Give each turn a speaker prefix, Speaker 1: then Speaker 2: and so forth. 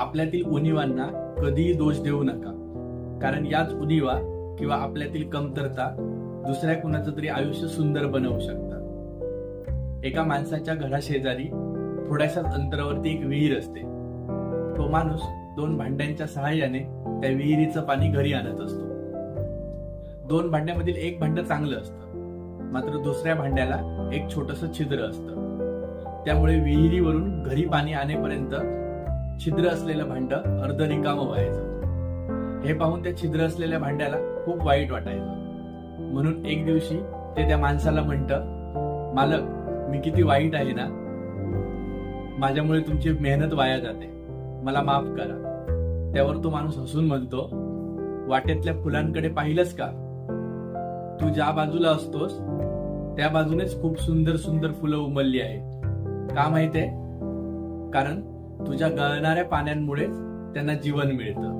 Speaker 1: आपल्यातील उणिवांना कधीही दोष देऊ नका, कारण याच उणिवा किंवा आपल्यातील कमतरता दुसऱ्या कुणाचं तरी आयुष्य सुंदर बनवू शकतात. एका माणसाच्या घराशेजारी थोड्याशाच अंतरावरती एक विहीर असते. तो माणूस 2 भांड्यांच्या सहाय्याने त्या विहिरीचं पाणी घरी आणत असतो. 2 भांड्यामधील एक भांड चांगलं असतं, मात्र दुसऱ्या भांड्याला एक छोटंसं छिद्र असतं. त्यामुळे विहिरीवरून घरी पाणी आणेपर्यंत छिद्र असलेलं भांड अर्ध रिकामं व्हायचं. हे पाहून त्या छिद्र असलेल्या भांड्याला खूप वाईट वाटायचं. म्हणून एक दिवशी ते त्या माणसाला म्हणतं, मालक, मी किती वाईट आहे ना, माझ्यामुळे तुमची मेहनत वाया जाते, मला माफ करा. त्यावर तो माणूस हसून म्हणतो, वाटेतल्या फुलांकडे पाहिलंस का? तू ज्या बाजूला असतोस त्या बाजूनेच खूप सुंदर सुंदर फुलं उमलली आहेत. का माहितीये? कारण तुझ्या गळणाऱ्या पाण्यांमुळेच त्यांना जीवन मिळतं.